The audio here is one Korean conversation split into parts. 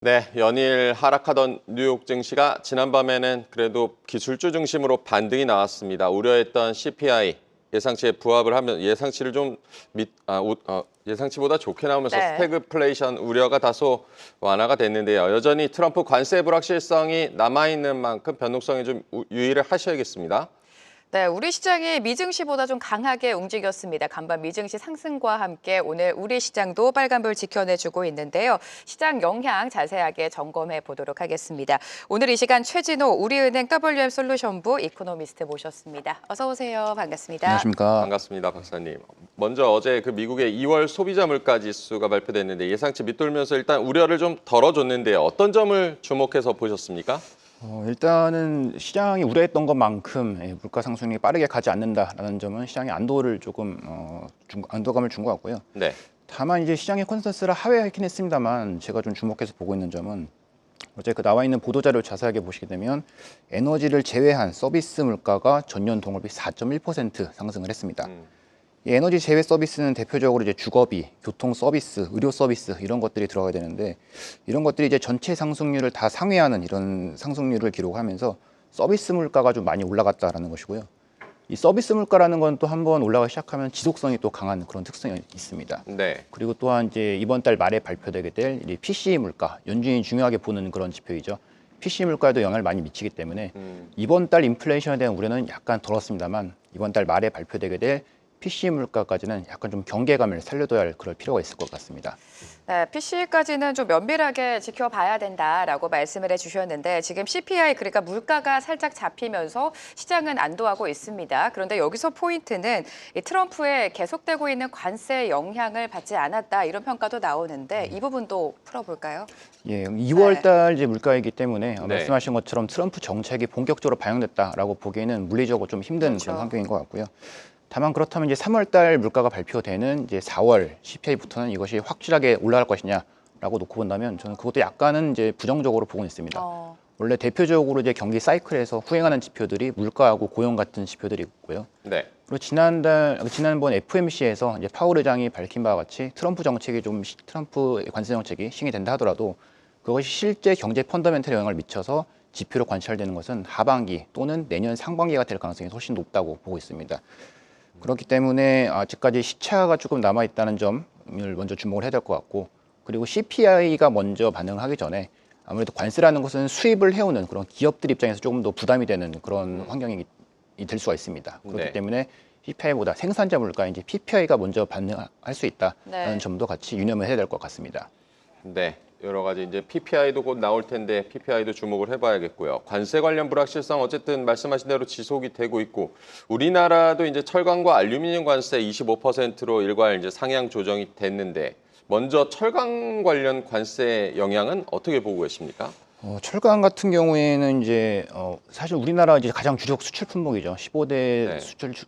네, 연일 하락하던 뉴욕 증시가 지난밤에는 그래도 기술주 중심으로 반등이 나왔습니다. 우려했던 CPI 예상치에 부합을 하면 예상치를 좀 예상치보다 좋게 나오면서 네. 스태그플레이션 우려가 다소 완화가 됐는데요. 여전히 트럼프 관세 불확실성이 남아있는 만큼 변동성에 좀 유의를 하셔야겠습니다. 네, 우리 시장이 미증시보다 좀 강하게 움직였습니다. 간밤 미증시 상승과 함께 오늘 우리 시장도 빨간불 지켜내주고 있는데요. 시장 영향 자세하게 점검해 보도록 하겠습니다. 오늘 이 시간 최진호 우리은행 WM솔루션부 이코노미스트 모셨습니다. 어서 오세요. 반갑습니다. 안녕하십니까. 반갑습니다, 박사님. 먼저 어제 그 미국의 2월 소비자 물가 지수가 발표됐는데 예상치 밑돌면서 일단 우려를 좀 덜어줬는데요. 어떤 점을 주목해서 보셨습니까? 일단은 시장이 우려했던 것만큼 물가 상승이 빠르게 가지 않는다라는 점은 시장의 안도를 조금 안도감을 준 것 같고요. 네. 다만 이제 시장의 컨센서스를 하회하긴 했습니다만 제가 좀 주목해서 보고 있는 점은 어제 그 나와 있는 보도 자료 자세하게 보시게 되면 에너지를 제외한 서비스 물가가 전년 동월비 4.1% 상승을 했습니다. 이 에너지 제외 서비스는 대표적으로 이제 주거비, 교통 서비스, 의료 서비스 이런 것들이 들어가야 되는데 이런 것들이 이제 전체 상승률을 다 상회하는 이런 상승률을 기록하면서 서비스 물가가 좀 많이 올라갔다라는 것이고요. 이 서비스 물가라는 건 또 한번 올라가기 시작하면 지속성이 또 강한 그런 특성이 있습니다. 네. 그리고 또한 이제 이번 달 말에 발표되게 될 PCE 물가, 연준이 중요하게 보는 그런 지표이죠. PCE 물가에도 영향을 많이 미치기 때문에 이번 달 인플레이션에 대한 우려는 약간 덜었습니다만 이번 달 말에 발표되게 될 PC 물가까지는 약간 좀 경계감을 살려둬야 할 그럴 필요가 있을 것 같습니다. 네, PC까지는 좀 면밀하게 지켜봐야 된다라고 말씀을 해주셨는데 지금 CPI 그러니까 물가가 살짝 잡히면서 시장은 안도하고 있습니다. 그런데 여기서 포인트는 이 트럼프의 계속되고 있는 관세 영향을 받지 않았다 이런 평가도 나오는데 이 부분도 풀어볼까요? 예, 2월 달 이제 물가이기 때문에 네. 말씀하신 것처럼 트럼프 정책이 본격적으로 반영됐다라고 보기에는 물리적으로 좀 힘든 그렇죠. 그런 환경인 것 같고요. 다만 그렇다면 이제 3월 달 물가가 발표되는 이제 4월 CPI부터는 이것이 확실하게 올라갈 것이냐라고 놓고 본다면 저는 그것도 약간은 이제 부정적으로 보고 있습니다. 원래 대표적으로 이제 경기 사이클에서 후행하는 지표들이 물가하고 고용 같은 지표들이 있고요. 네. 그리고 지난번 FOMC에서 이제 파월 의장이 밝힌 바와 같이 트럼프 관세 정책이 시행이 된다 하더라도 그것이 실제 경제 펀더멘털에 영향을 미쳐서 지표로 관찰되는 것은 하반기 또는 내년 상반기가 될 가능성이 훨씬 높다고 보고 있습니다. 그렇기 때문에 아직까지 시차가 조금 남아 있다는 점을 먼저 주목을 해야 될 것 같고, 그리고 CPI가 먼저 반응을 하기 전에 아무래도 관세라는 것은 수입을 해오는 그런 기업들 입장에서 조금 더 부담이 되는 그런 환경이 될 수가 있습니다. 그렇기 네. 때문에 CPI보다 생산자 물가인지 PPI가 먼저 반응할 수 있다는 네. 점도 같이 유념을 해야 될 것 같습니다. 네, 여러 가지 이제 PPI도 곧 나올 텐데 PPI도 주목을 해봐야겠고요. 관세 관련 불확실성 어쨌든 말씀하신 대로 지속이 되고 있고 우리나라도 이제 철강과 알루미늄 관세 25%로 일괄 이제 상향 조정이 됐는데 먼저 철강 관련 관세 영향은 어떻게 보고 계십니까? 철강 같은 경우에는 이제 사실 우리나라 이제 가장 주력 수출 품목이죠. 15대 네.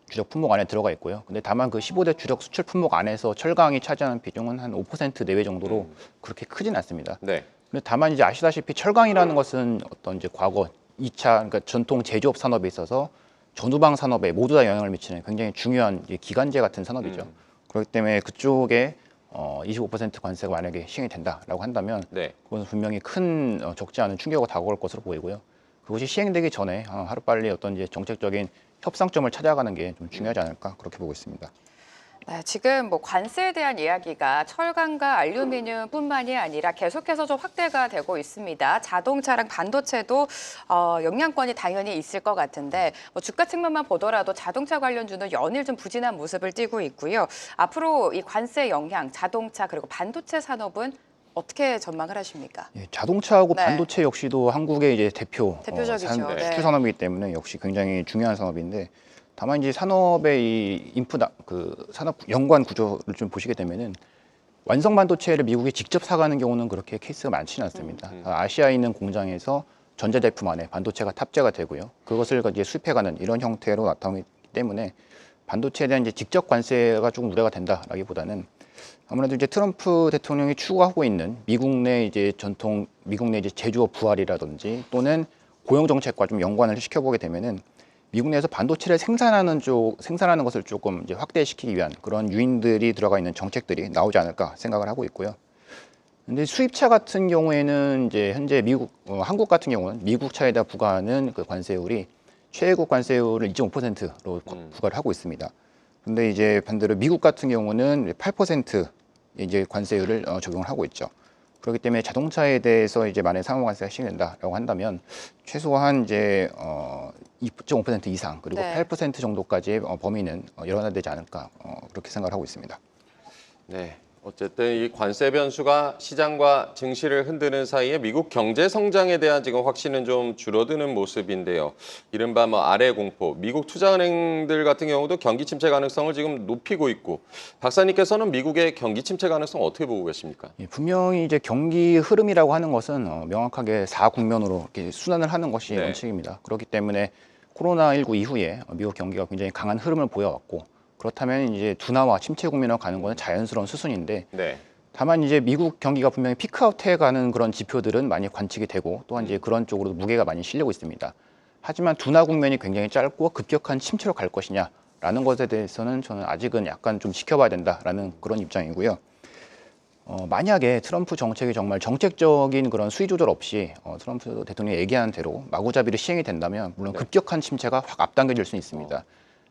주력 품목 안에 들어가 있고요. 근데 다만 그 15대 주력 수출 품목 안에서 철강이 차지하는 비중은 한 5% 내외 정도로 그렇게 크진 않습니다. 네. 근데 다만 이제 아시다시피 철강이라는 것은 어떤 이제 과거 2차 그러니까 전통 제조업 산업에 있어서 전후방 산업에 모두 다 영향을 미치는 굉장히 중요한 이제 기관제 같은 산업이죠. 그렇기 때문에 그쪽에 25% 관세가 만약에 시행이 된다라고 한다면 네. 그것은 분명히 큰 적지 않은 충격을 다가올 것으로 보이고요. 그것이 시행되기 전에 하루빨리 어떤 이제 정책적인 협상점을 찾아가는 게 좀 중요하지 않을까 그렇게 보고 있습니다. 네, 지금 뭐 관세에 대한 이야기가 철강과 알루미늄뿐만이 아니라 계속해서 좀 확대가 되고 있습니다. 자동차랑 반도체도 영향권이 당연히 있을 것 같은데 뭐 주가 측면만 보더라도 자동차 관련주는 연일 좀 부진한 모습을 띠고 있고요. 앞으로 이 관세 영향, 자동차 그리고 반도체 산업은 어떻게 전망을 하십니까? 예, 자동차하고 네. 반도체 역시도 한국의 이제 대표적이죠. 네. 수출 산업이기 때문에 역시 굉장히 중요한 산업인데 다만 이제 산업의 이 산업 연관 구조를 좀 보시게 되면은 완성 반도체를 미국이 직접 사가는 경우는 그렇게 케이스가 많지는 않습니다. 아시아에 있는 공장에서 전자제품 안에 반도체가 탑재가 되고요. 그것을 이제 수입해가는 이런 형태로 나타나기 때문에 반도체에 대한 이제 직접 관세가 조금 우려가 된다라기보다는 아무래도 이제 트럼프 대통령이 추구하고 있는 미국 내 이제 제조업 부활이라든지 또는 고용 정책과 좀 연관을 시켜보게 되면은 미국 내에서 반도체를 생산하는 것을 조금 이제 확대시키기 위한 그런 유인들이 들어가 있는 정책들이 나오지 않을까 생각을 하고 있고요. 근데 수입차 같은 경우에는 이제 현재 미국, 한국 같은 경우는 미국 차에다 부과하는 그 관세율이 최고 관세율을 2.5%로 부과를 하고 있습니다. 근데 이제 반대로 미국 같은 경우는 8% 이제 관세율을 적용을 하고 있죠. 그렇기 때문에 자동차에 대해서 이제 만약 상호관세가 시행된다라고 한다면 최소한 이제 2.5% 이상 그리고 네. 8% 정도까지의 범위는 열어놔야 되지 않을까 그렇게 생각을 하고 있습니다. 네. 어쨌든 이 관세 변수가 시장과 증시를 흔드는 사이에 미국 경제 성장에 대한 지금 확신은 좀 줄어드는 모습인데요. 이른바 뭐 아래 공포, 미국 투자은행들 같은 경우도 경기 침체 가능성을 지금 높이고 있고, 박사님께서는 미국의 경기 침체 가능성 어떻게 보고 계십니까? 예, 분명히 이제 경기 흐름이라고 하는 것은 명확하게 4국면으로 이렇게 순환을 하는 것이 네. 원칙입니다. 그렇기 때문에 코로나19 이후에 미국 경기가 굉장히 강한 흐름을 보여왔고 그렇다면 이제 둔화와 침체 국면으로 가는 것은 자연스러운 수순인데 네. 다만 이제 미국 경기가 분명히 피크아웃해 가는 그런 지표들은 많이 관측이 되고 또한 이제 그런 쪽으로 무게가 많이 실리고 있습니다. 하지만 둔화 국면이 굉장히 짧고 급격한 침체로 갈 것이냐라는 것에 대해서는 저는 아직은 약간 좀 지켜봐야 된다라는 그런 입장이고요. 만약에 트럼프 정책이 정말 정책적인 그런 수위 조절 없이 트럼프 대통령이 얘기한 대로 마구잡이로 시행이 된다면 물론 네. 급격한 침체가 확 앞당겨질 수는 있습니다.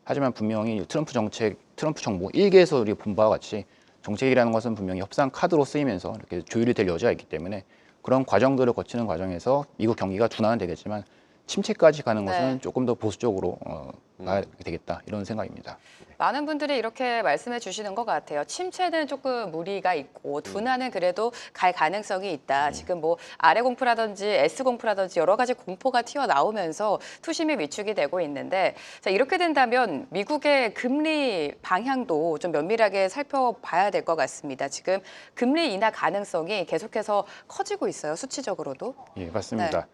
하지만 분명히 트럼프 정부 1기에서 우리 본 바와 같이 정책이라는 것은 분명히 협상 카드로 쓰이면서 이렇게 조율이 될 여지가 있기 때문에 그런 과정들을 거치는 과정에서 미국 경기가 둔화는 되겠지만 침체까지 가는 네. 것은 조금 더 보수적으로 가야 되겠다 이런 생각입니다. 많은 분들이 이렇게 말씀해 주시는 것 같아요. 침체는 조금 무리가 있고 둔화는 그래도 갈 가능성이 있다. 지금 뭐 아래 공포라든지 S 공포라든지 여러 가지 공포가 튀어나오면서 투심이 위축이 되고 있는데 자, 이렇게 된다면 미국의 금리 방향도 좀 면밀하게 살펴봐야 될 것 같습니다. 지금 금리 인하 가능성이 계속해서 커지고 있어요. 수치적으로도. 예, 맞습니다.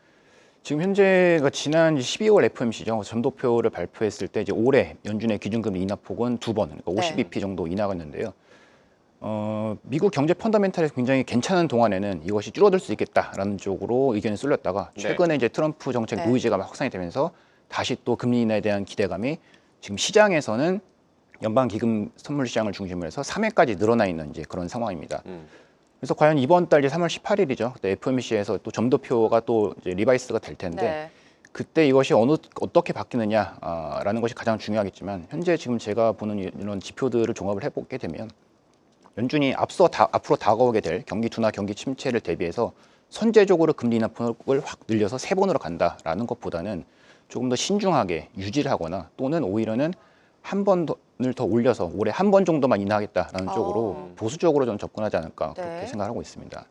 지금 현재 지난 12월 FOMC죠. 점도표를 발표했을 때 이제 올해 연준의 기준금리 인하폭은 2번, 그러니까 50bp 정도 인하가 있는데요. 미국 경제 펀더멘탈이 굉장히 괜찮은 동안에는 이것이 줄어들 수 있겠다라는 쪽으로 의견이 쏠렸다가 최근에 이제 트럼프 정책 네. 노이즈가 막 확산이 되면서 다시 또 금리 인하에 대한 기대감이 지금 시장에서는 연방기금 선물 시장을 중심으로 해서 3회까지 늘어나 있는 이제 그런 상황입니다. 그래서 과연 이번 달 이제 3월 18일이죠. 그때 FOMC에서 또 점도표가 또 이제 리바이스가 될 텐데 네. 그때 이것이 어떻게 바뀌느냐라는 것이 가장 중요하겠지만 현재 지금 제가 보는 이런 지표들을 종합을 해보게 되면 연준이 앞으로 다가오게 될 경기 둔화, 경기 침체를 대비해서 선제적으로 금리 인하폭을 확 늘려서 3번으로 간다라는 것보다는 조금 더 신중하게 유지를 하거나 또는 오히려는 한 번을 더 올려서 올해 한 번 정도만 인하하겠다라는 쪽으로 보수적으로 좀 접근하지 않을까 네. 그렇게 생각하고 있습니다.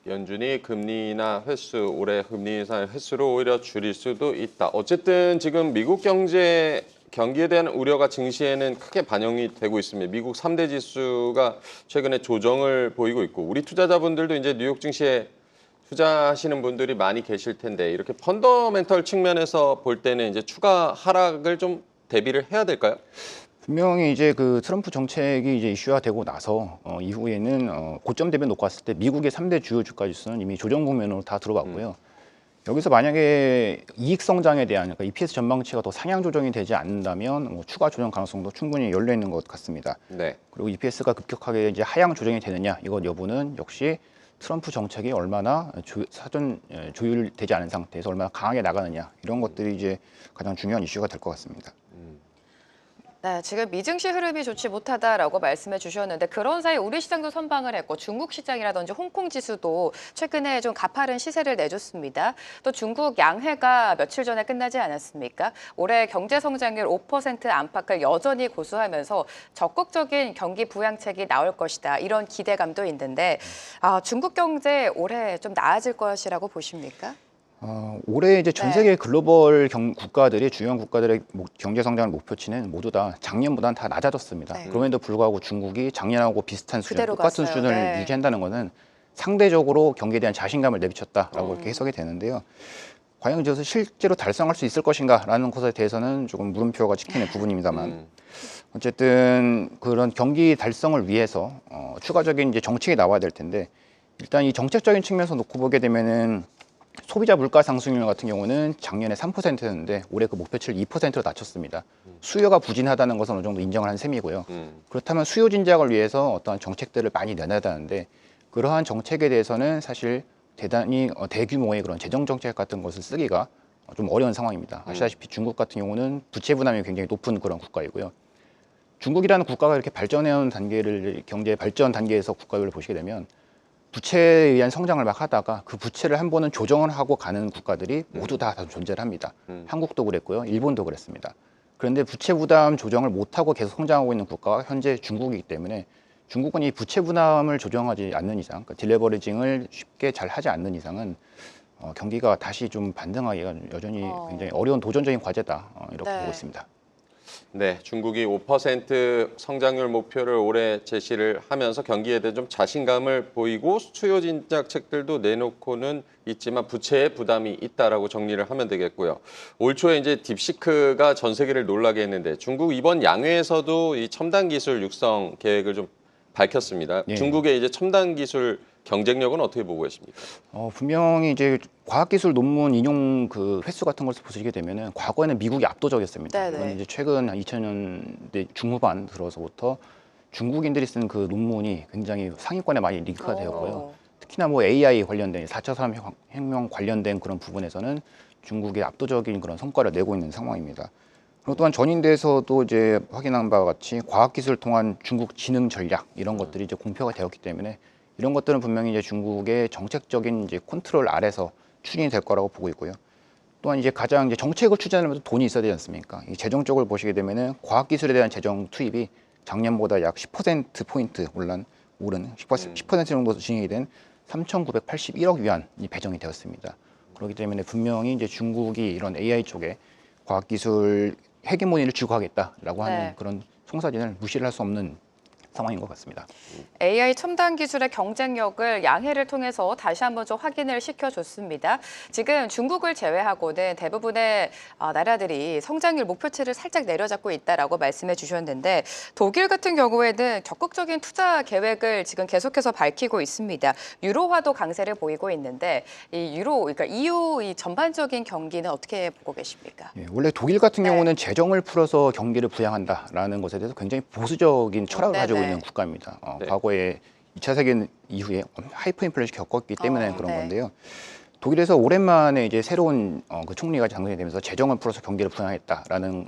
연준이 금리 인하 횟수, 올해 금리 인하 횟수를 오히려 줄일 수도 있다. 어쨌든 지금 미국 경기에 대한 우려가 증시에는 크게 반영이 되고 있습니다. 미국 3대 지수가 최근에 조정을 보이고 있고 우리 투자자분들도 이제 뉴욕 증시에 투자하시는 분들이 많이 계실 텐데 이렇게 펀더멘털 측면에서 볼 때는 이제 추가 하락을 좀 대비를 해야 될까요? 분명히 이제 그 트럼프 정책이 이제 이슈화 되고 나서 이후에는 고점 대비 놓고 봤을 때 미국의 3대 주요 주가 지수는 이미 조정 국면으로 다 들어왔고요. 여기서 만약에 이익 성장에 대한 그러니까 EPS 전망치가 더 상향 조정이 되지 않는다면 뭐 추가 조정 가능성도 충분히 열려 있는 것 같습니다. 네. 그리고 EPS가 급격하게 이제 하향 조정이 되느냐 이것 여부는 역시 트럼프 정책이 얼마나 사전 조율되지 않은 상태에서 얼마나 강하게 나가느냐 이런 것들이 이제 가장 중요한 이슈가 될 것 같습니다. 네, 지금 미증시 흐름이 좋지 못하다라고 말씀해 주셨는데 그런 사이 우리 시장도 선방을 했고 중국 시장이라든지 홍콩 지수도 최근에 좀 가파른 시세를 내줬습니다. 또 중국 양회가 며칠 전에 끝나지 않았습니까? 올해 경제 성장률 5% 안팎을 여전히 고수하면서 적극적인 경기 부양책이 나올 것이다. 이런 기대감도 있는데 중국 경제 올해 좀 나아질 것이라고 보십니까? 올해 이제 전 네. 세계 글로벌 국가들이 주요한 국가들의 경제 성장 목표치는 모두 다 작년보다는 다 낮아졌습니다. 네. 그럼에도 불구하고 중국이 작년하고 비슷한 수준, 그대로 똑같은 갔어요. 수준을 네. 유지한다는 것은 상대적으로 경기에 대한 자신감을 내비쳤다라고 이렇게 해석이 되는데요. 과연 이것을 실제로 달성할 수 있을 것인가라는 것에 대해서는 조금 물음표가 찍히는 부분입니다만 어쨌든 그런 경기 달성을 위해서 추가적인 이제 정책이 나와야 될 텐데 일단 이 정책적인 측면에서 놓고 보게 되면은 소비자 물가 상승률 같은 경우는 작년에 3%였는데 올해 그 목표치를 2%로 낮췄습니다. 수요가 부진하다는 것은 어느 정도 인정을 한 셈이고요. 그렇다면 수요 진작을 위해서 어떠한 정책들을 많이 내놔야 하는데 그러한 정책에 대해서는 사실 대단히 대규모의 그런 재정 정책 같은 것을 쓰기가 좀 어려운 상황입니다. 아시다시피 중국 같은 경우는 부채 부담이 굉장히 높은 그런 국가이고요. 중국이라는 국가가 이렇게 발전해온 단계를 경제 발전 단계에서 국가를 보시게 되면 부채에 의한 성장을 막 하다가 그 부채를 한 번은 조정을 하고 가는 국가들이 모두 다 존재를 합니다. 한국도 그랬고요, 일본도 그랬습니다. 그런데 부채 부담 조정을 못하고 계속 성장하고 있는 국가가 현재 중국이기 때문에 중국은 이 부채 부담을 조정하지 않는 이상, 그러니까 딜레버리징을 쉽게 잘 하지 않는 이상은 경기가 다시 좀 반등하기가 여전히 굉장히 어려운 도전적인 과제다 이렇게 네. 보고 있습니다. 네, 중국이 5% 성장률 목표를 올해 제시를 하면서 경기에 대해 좀 자신감을 보이고 수요 진작책들도 내놓고는 있지만 부채에 부담이 있다라고 정리를 하면 되겠고요. 올 초에 이제 딥시크가 전 세계를 놀라게 했는데 중국 이번 양회에서도 이 첨단 기술 육성 계획을 좀 밝혔습니다. 예. 중국의 이제 첨단 기술 경쟁력은 어떻게 보고 계십니까? 분명히 이제 과학기술 논문 인용 그 횟수 같은 것을 보시게 되면은 과거에는 미국이 압도적이었습니다. 네네. 이건 이제 최근 2000년대 중후반 들어서부터 중국인들이 쓴 그 논문이 굉장히 상위권에 많이 링크가 되었고요. 특히나 뭐 AI 관련된 4차 산업혁명 관련된 그런 부분에서는 중국이 압도적인 그런 성과를 내고 있는 상황입니다. 그리고 또한 전인대에서도 이제 확인한 바와 같이 과학기술을 통한 중국 지능 전략 이런 것들이 이제 공표가 되었기 때문에 이런 것들은 분명히 이제 중국의 정책적인 이제 컨트롤 아래서 추진이 될 거라고 보고 있고요. 또한 이제 가장 이제 정책을 추진하려면 돈이 있어야 되지 않습니까? 이 재정 쪽을 보시게 되면은 과학기술에 대한 재정 투입이 작년보다 약 10%포인트 오른 10% 정도 진행이 된 3,981억 위안이 배정이 되었습니다. 그렇기 때문에 분명히 이제 중국이 이런 AI 쪽에 과학기술 헤게모니를 쥐고 하겠다라고 하는 네. 그런 송사진을 무시를 할 수 없는 상황인 것 같습니다. AI 첨단 기술의 경쟁력을 양해를 통해서 다시 한번 좀 확인을 시켜줬습니다. 지금 중국을 제외하고는 대부분의 나라들이 성장률 목표치를 살짝 내려잡고 있다라고 말씀해 주셨는데 독일 같은 경우에는 적극적인 투자 계획을 지금 계속해서 밝히고 있습니다. 유로화도 강세를 보이고 있는데 이 유로, 그러니까 EU 이 전반적인 경기는 어떻게 보고 계십니까? 예, 원래 독일 같은 네. 경우는 재정을 풀어서 경기를 부양한다라는 것에 대해서 굉장히 보수적인 철학을 네네. 가지고 있는 국가입니다. 네. 과거에 2차 세계대전 이후에 하이퍼 인플레이션을 겪었기 때문에 그런 네. 건데요. 독일에서 오랜만에 이제 새로운 그 총리가 당선이 되면서 재정을 풀어서 경기를 부양하겠다라는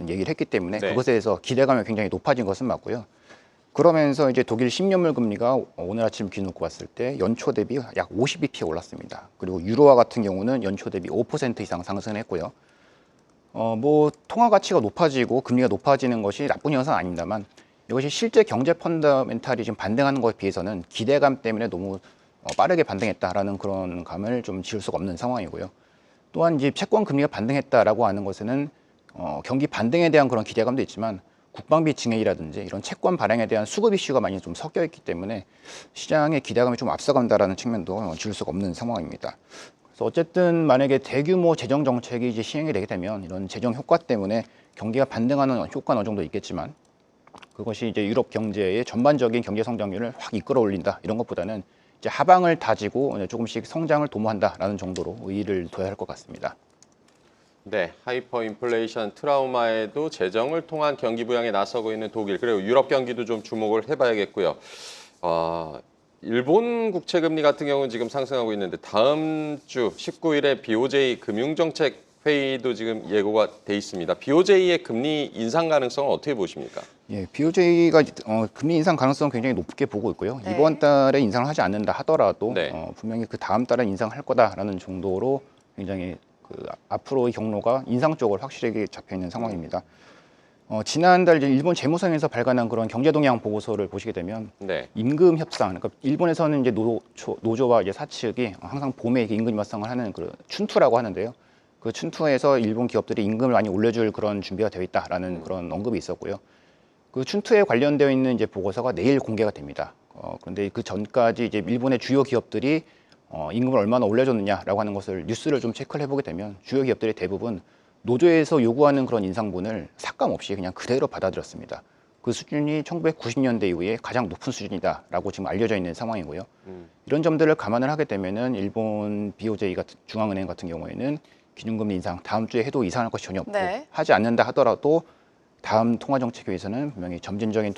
얘기를 했기 때문에 네. 그것에 대해서 기대감이 굉장히 높아진 것은 맞고요. 그러면서 이제 독일 10년물 금리가 오늘 아침 기준 놓고 봤을 때 연초 대비 약 50bp 올랐습니다. 그리고 유로화 같은 경우는 연초 대비 5% 이상 상승했고요. 뭐 통화 가치가 높아지고 금리가 높아지는 것이 나쁜 현상은 아닙니다만 이것이 실제 경제 펀더멘탈이 지금 반등하는 것에 비해서는 기대감 때문에 너무 빠르게 반등했다라는 그런 감을 좀 지울 수가 없는 상황이고요. 또한 이제 채권 금리가 반등했다라고 하는 것에는 경기 반등에 대한 그런 기대감도 있지만 국방비 증액이라든지 이런 채권 발행에 대한 수급 이슈가 많이 좀 섞여 있기 때문에 시장의 기대감이 좀 앞서간다라는 측면도 지울 수가 없는 상황입니다. 그래서 어쨌든 만약에 대규모 재정 정책이 이제 시행이 되게 되면 이런 재정 효과 때문에 경기가 반등하는 효과는 어느 정도 있겠지만 그것이 이제 유럽 경제의 전반적인 경제 성장률을 확 이끌어 올린다 이런 것보다는 이제 하방을 다지고 조금씩 성장을 도모한다라는 정도로 의의를 둬야 할 것 같습니다. 네, 하이퍼 인플레이션 트라우마에도 재정을 통한 경기 부양에 나서고 있는 독일, 그리고 유럽 경기도 좀 주목을 해봐야겠고요. 일본 국채 금리 같은 경우는 지금 상승하고 있는데 다음 주 19일에 BOJ 금융정책 회의도 지금 예고가 돼 있습니다. BOJ의 금리 인상 가능성은 어떻게 보십니까? 예, BOJ가 금리 인상 가능성 굉장히 높게 보고 있고요. 네. 이번 달에 인상을 하지 않는다 하더라도 네. 분명히 그 다음 달에 인상할 거다라는 정도로 굉장히 그 앞으로의 경로가 인상 쪽으로 확실하게 잡혀 있는 상황입니다. 지난달 이제 일본 재무성에서 발간한 그런 경제 동향 보고서를 보시게 되면 네. 임금 협상, 그러니까 일본에서는 이제 노조와 이제 사측이 항상 봄에 임금 협상을 하는 그 춘투라고 하는데요. 그 춘투에서 일본 기업들이 임금을 많이 올려줄 그런 준비가 되어 있다라는 그런 언급이 있었고요. 그 춘투에 관련되어 있는 이제 보고서가 내일 공개가 됩니다. 그런데 그 전까지 이제 일본의 주요 기업들이 임금을 얼마나 올려줬느냐라고 하는 것을 뉴스를 좀 체크를 해보게 되면 주요 기업들이 대부분 노조에서 요구하는 그런 인상분을 삭감 없이 그냥 그대로 받아들였습니다. 그 수준이 1990년대 이후에 가장 높은 수준이다라고 지금 알려져 있는 상황이고요. 이런 점들을 감안을 하게 되면은 일본 BOJ 같은 중앙은행 같은 경우에는 기준금리 인상 다음 주에 해도 이상할 것이 전혀 없고 네. 하지 않는다 하더라도 다음 통화정책회의에서는 분명히 점진적인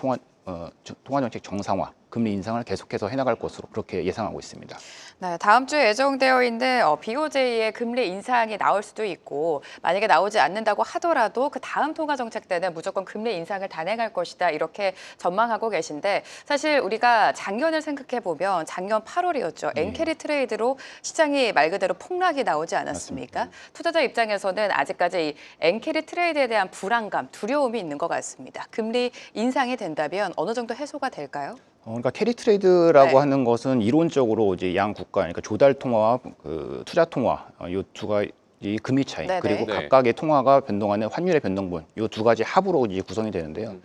통화정책 정상화 금리 인상을 계속해서 해나갈 것으로 그렇게 예상하고 있습니다. 네, 다음 주에 예정되어 있는 BOJ의 금리 인상이 나올 수도 있고 만약에 나오지 않는다고 하더라도 그 다음 통화 정책 때는 무조건 금리 인상을 단행할 것이다 이렇게 전망하고 계신데 사실 우리가 작년을 생각해 보면 작년 8월이었죠. 엔캐리 트레이드로 시장이 말 그대로 폭락이 나오지 않았습니까? 투자자 입장에서는 아직까지 이 엔캐리 트레이드에 대한 불안감, 두려움이 있는 것 같습니다. 금리 인상이 된다면 어느 정도 해소가 될까요? 그러니까 캐리 트레이드라고 네. 하는 것은 이론적으로 이제 양 국가, 그러니까 조달 통화와 그 투자 통화 이 두 가지 금리 차이 네네. 그리고 네. 각각의 통화가 변동하는 환율의 변동분 이 두 가지 합으로 이제 구성이 되는데요.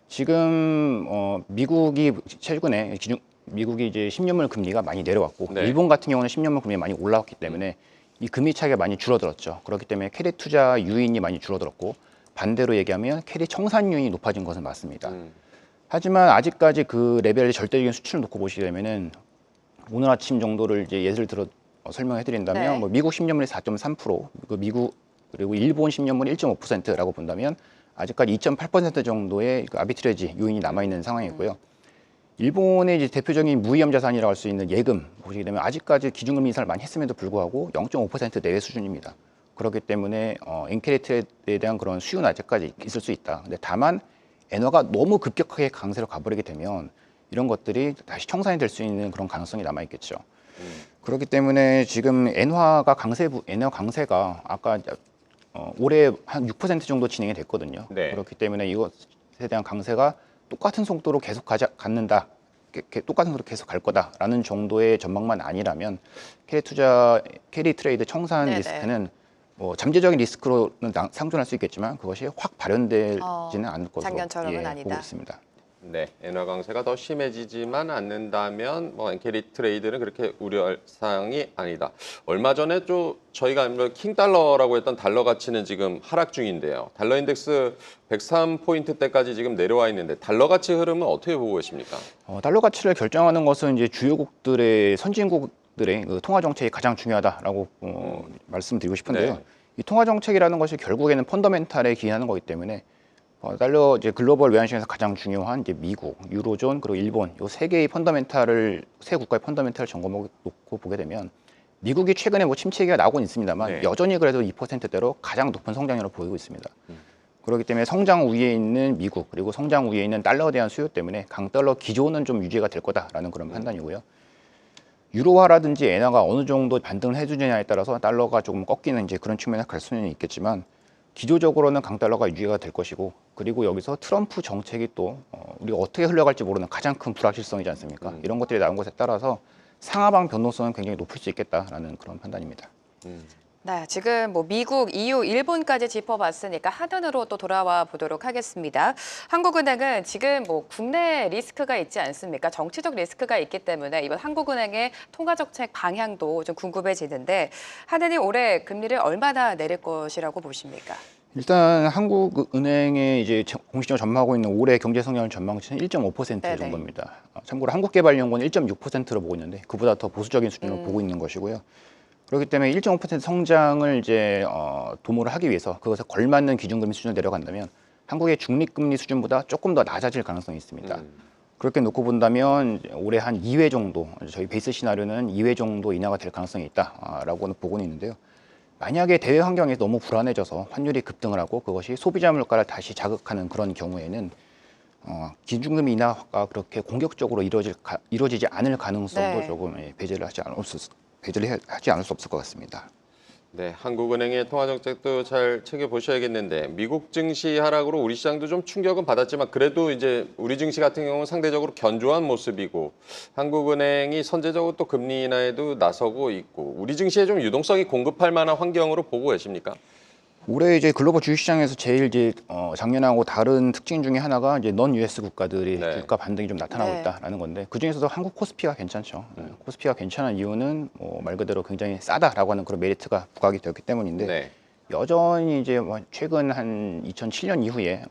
지금 미국이 최근에 미국이 이제 10년물 금리가 많이 내려왔고 네. 일본 같은 경우는 10년물 금리가 많이 올라왔기 때문에 이 금리 차이가 많이 줄어들었죠. 그렇기 때문에 캐리 투자 유인이 많이 줄어들었고 반대로 얘기하면 캐리 청산 유인이 높아진 것은 맞습니다. 하지만 아직까지 그 레벨의 절대적인 수치를 놓고 보시게 되면은 오늘 아침 정도를 이제 예를 들어 설명해 드린다면 네. 뭐 미국 10년물이 4.3%, 그 미국 그리고 일본 10년물이 1.5%라고 본다면 아직까지 2.8% 정도의 그 아비트레지 요인이 남아 있는 상황이고요. 일본의 이제 대표적인 무위험 자산이라고 할 수 있는 예금 보시게 되면 아직까지 기준금리 인상을 많이 했음에도 불구하고 0.5% 내외 수준입니다. 그렇기 때문에 엔캐리트에 대한 그런 수요는 아직까지 있을 수 있다. 근데 다만 엔화가 너무 급격하게 강세로 가버리게 되면 이런 것들이 다시 청산이 될 수 있는 그런 가능성이 남아 있겠죠. 그렇기 때문에 지금 엔화 강세가 아까 올해 한 6% 정도 진행이 됐거든요. 네. 그렇기 때문에 이것에 대한 강세가 똑같은 속도로 계속 갖는다. 똑같은 속도로 계속 갈 거다라는 정도의 전망만 아니라면 캐리 트레이드 청산 네네. 리스크는 뭐 잠재적인 리스크로는 상존할 수 있겠지만 그것이 확 발현되지는 않을 것으로 작년처럼은 아니다. 보고 있습니다. 네, 엔화 강세가 더 심해지지만 않는다면 뭐 엔캐리 트레이드는 그렇게 우려할 사항이 아니다. 얼마 전에 또 저희가 킹달러라고 했던 달러 가치는 지금 하락 중인데요. 달러 인덱스 103포인트대까지 지금 내려와 있는데 달러 가치 흐름은 어떻게 보고 계십니까? 달러 가치를 결정하는 것은 이제 주요국들의 선진국들의 그 통화 정책이 가장 중요하다라고 말씀드리고 싶은데요. 네. 이 통화 정책이라는 것이 결국에는 펀더멘탈에 기인하는 거기 때문에 달러 이제 글로벌 외환시장에서 가장 중요한 이제 미국, 유로존 그리고 일본 요 세 개의 펀더멘탈을 세 국가의 펀더멘탈을 점검해 놓고 보게 되면 미국이 최근에 뭐 침체기가 나오곤 있습니다만 네. 여전히 그래도 2%대로 가장 높은 성장률을 보이고 있습니다. 그렇기 때문에 성장 우위에 있는 미국 그리고 성장 우위에 있는 달러에 대한 수요 때문에 강달러 기조는 좀 유지가 될 거다라는 그런 판단이고요. 유로화라든지 엔화가 어느 정도 반등을 해주느냐에 따라서 달러가 조금 꺾이는 이제 그런 측면에 갈 수는 있겠지만 기조적으로는 강달러가 유지가 될 것이고 그리고 여기서 트럼프 정책이 또 우리가 어떻게 흘러갈지 모르는 가장 큰 불확실성이지 않습니까? 이런 것들이 나온 것에 따라서 상하방 변동성은 굉장히 높을 수 있겠다라는 그런 판단입니다. 네, 지금 뭐 미국, EU, 일본까지 짚어봤으니까 하단으로 또 돌아와 보도록 하겠습니다. 한국은행은 지금 뭐 국내 리스크가 있지 않습니까? 정치적 리스크가 있기 때문에 이번 한국은행의 통화정책 방향도 좀 궁금해지는데 하느님 올해 금리를 얼마나 내릴 것이라고 보십니까? 일단 한국은행의 이제 공식적으로 전망하고 있는 올해 경제 성장률 전망치는 1.5% 네네. 정도입니다. 참고로 한국개발연구원은 1.6%로 보고 있는데 그보다 더 보수적인 수준으로 보고 있는 것이고요. 그렇기 때문에 1.5% 성장을 이제 도모를 하기 위해서 그것에 걸맞는 기준금리 수준을 내려간다면 한국의 중립금리 수준보다 조금 더 낮아질 가능성이 있습니다. 그렇게 놓고 본다면 올해 한 2회 정도, 저희 베이스 시나리오는 2회 정도 인하가 될 가능성이 있다라고는 보고는 있는데요. 만약에 대외 환경이 너무 불안해져서 환율이 급등을 하고 그것이 소비자 물가를 다시 자극하는 그런 경우에는 기준금리 인하가 그렇게 공격적으로 이루어지지 않을 가능성도 네. 조금 배제를 하지 않을 수 없을 것 같습니다. 네, 한국은행의 통화정책도 잘 챙겨보셔야겠는데 미국 증시 하락으로 우리 시장도 좀 충격은 받았지만 그래도 이제 우리 증시 같은 경우는 상대적으로 견조한 모습이고 한국은행이 선제적으로 또 금리 인하에도 나서고 있고 우리 증시에 좀 유동성이 공급할 만한 환경으로 보고 계십니까? 올해 이제 글로벌 주식시장에서 제일 이제 작년하고 다른 특징 중에 하나가 이제 넌 US 국가들이 네. 주가 반등이 좀 나타나고 네. 있다라는 건데 그 중에서도 한국 코스피가 괜찮죠. 코스피가 괜찮은 이유는 말 그대로 굉장히 싸다라고 하는 그런 메리트가 부각이 되었기 때문인데 네. 여전히 이제 최근 한 2007년 이후에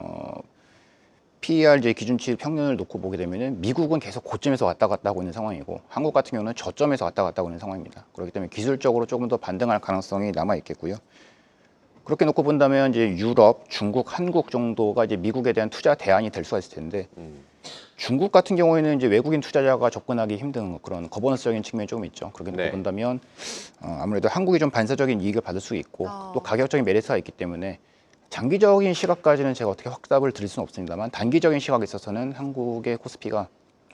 PER 이제 기준치 평균을 놓고 보게 되면은 미국은 계속 고점에서 왔다 갔다 하고 있는 상황이고 한국 같은 경우는 저점에서 왔다 갔다 하고 있는 상황입니다. 그렇기 때문에 기술적으로 조금 더 반등할 가능성이 남아 있겠고요. 그렇게 놓고 본다면 이제 유럽, 중국, 한국 정도가 이제 미국에 대한 투자 대안이 될 수가 있을 텐데 중국 같은 경우에는 이제 외국인 투자자가 접근하기 힘든 그런 거버넌스적인 측면이 조금 있죠. 그렇게 네. 본다면 아무래도 한국이 좀 반사적인 이익을 받을 수 있고 또 가격적인 메리트가 있기 때문에 장기적인 시각까지는 제가 어떻게 확답을 드릴 수는 없습니다만 단기적인 시각에 있어서는 한국의 코스피가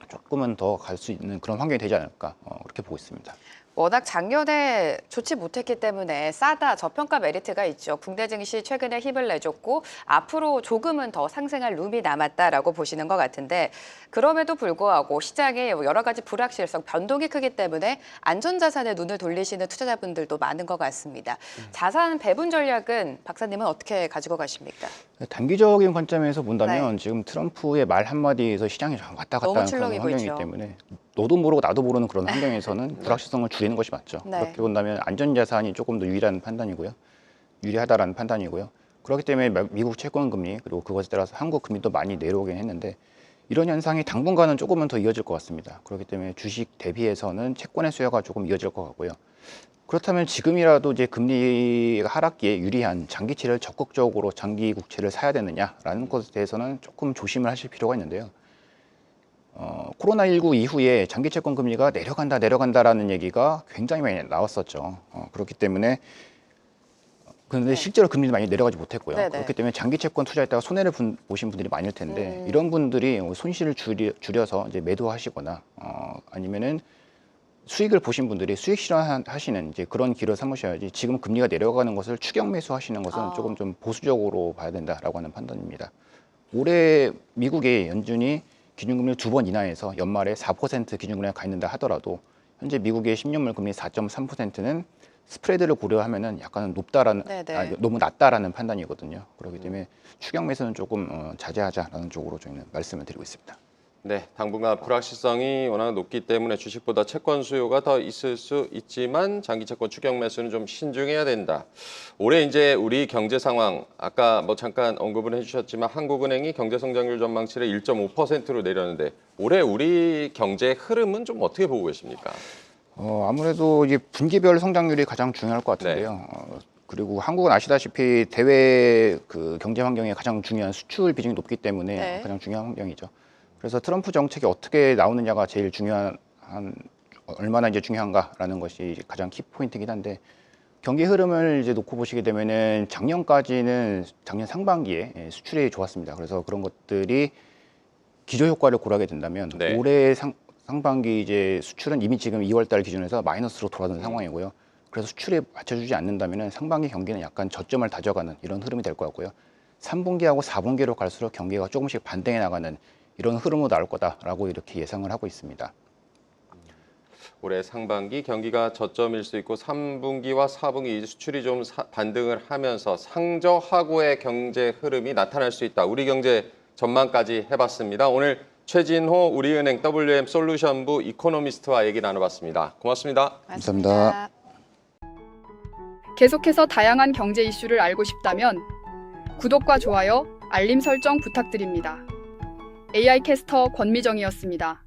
조금은 더 갈 수 있는 그런 환경이 되지 않을까 그렇게 보고 있습니다. 워낙 작년에 좋지 못했기 때문에 싸다 저평가 메리트가 있죠. 국내 증시 최근에 힘을 내줬고 앞으로 조금은 더 상승할 룸이 남았다라고 보시는 것 같은데 그럼에도 불구하고 시장에 여러 가지 불확실성, 변동이 크기 때문에 안전자산에 눈을 돌리시는 투자자분들도 많은 것 같습니다. 자산 배분 전략은 박사님은 어떻게 가지고 가십니까? 단기적인 관점에서 본다면 지금 트럼프의 말 한마디에서 시장이 왔다 갔다 너무 하는 그런 출렁이고 환경이기 있죠. 때문에 너도 모르고 나도 모르는 그런 환경에서는 불확실성을 줄이는 것이 맞죠. 네. 그렇게 본다면 안전자산이 조금 더 유리한 판단이고요. 유리하다라는 판단이고요. 그렇기 때문에 미국 채권 금리 그리고 그것에 따라서 한국 금리도 많이 내려오긴 했는데 이런 현상이 당분간은 조금은 더 이어질 것 같습니다. 그렇기 때문에 주식 대비해서는 채권의 수요가 조금 이어질 것 같고요. 그렇다면 지금이라도 이제 금리가 하락기에 유리한 장기채를 적극적으로 장기 국채를 사야 되느냐라는 것에 대해서는 조금 조심을 하실 필요가 있는데요. 코로나19 이후에 장기 채권 금리가 내려간다라는 얘기가 굉장히 많이 나왔었죠. 그렇기 때문에 그런데 실제로 금리는 많이 내려가지 못했고요. 네네. 그렇기 때문에 장기 채권 투자했다가 손해를 보신 분들이 많을 텐데 이런 분들이 손실을 줄여서 이제 매도하시거나 아니면은 수익을 보신 분들이 수익 실현하시는 이제 그런 길을 삼으셔야지 지금 금리가 내려가는 것을 추격 매수하시는 것은 조금 좀 보수적으로 봐야 된다라고 하는 판단입니다. 올해 미국의 연준이 기준금리를 2번 인하해서 연말에 4% 기준금리가 가 있는다 하더라도 현재 미국의 10년물 금리 4.3%는 스프레드를 고려하면은 약간 높다라는 너무 낮다라는 판단이거든요. 그렇기 때문에 추격 매수는 조금 자제하자라는 쪽으로 저희는 말씀을 드리고 있습니다. 네, 당분간 불확실성이 워낙 높기 때문에 주식보다 채권 수요가 더 있을 수 있지만 장기 채권 추격 매수는 좀 신중해야 된다. 올해 이제 우리 경제 상황 아까 뭐 잠깐 언급을 해주셨지만 한국은행이 경제 성장률 전망치를 1.5%로 내렸는데 올해 우리 경제 흐름은 좀 어떻게 보고 계십니까? 아무래도 이제 분기별 성장률이 가장 중요할 것 같은데요. 그리고 한국은 아시다시피 대외 그 경제 환경에 가장 중요한 수출 비중이 높기 때문에 가장 중요한 환경이죠. 그래서 트럼프 정책이 어떻게 나오느냐가 제일 중요한 얼마나 이제 중요한가라는 것이 가장 키 포인트이긴 한데 경기 흐름을 이제 놓고 보시게 되면은 작년 상반기에 수출이 좋았습니다. 그래서 그런 것들이 기저 효과를 고려하게 된다면 올해 상반기 이제 수출은 이미 지금 2월달 기준에서 마이너스로 돌아가는 상황이고요. 그래서 수출에 맞춰주지 않는다면은 상반기 경기는 약간 저점을 다져가는 이런 흐름이 될 것 같고요. 3분기하고 4분기로 갈수록 경기가 조금씩 반등해 나가는 이런 흐름으로 나올 거다라고 이렇게 예상을 하고 있습니다. 올해 상반기 경기가 저점일 수 있고 3분기와 4분기 수출이 좀 반등을 하면서 상저하고의 경제 흐름이 나타날 수 있다. 우리 경제 전망까지 해봤습니다. 오늘 최진호 우리은행 WM솔루션부 이코노미스트와 얘기 나눠봤습니다. 고맙습니다. 감사합니다. 계속해서 다양한 경제 이슈를 알고 싶다면 구독과 좋아요, 알림 설정 부탁드립니다. AI 캐스터 권미정이었습니다.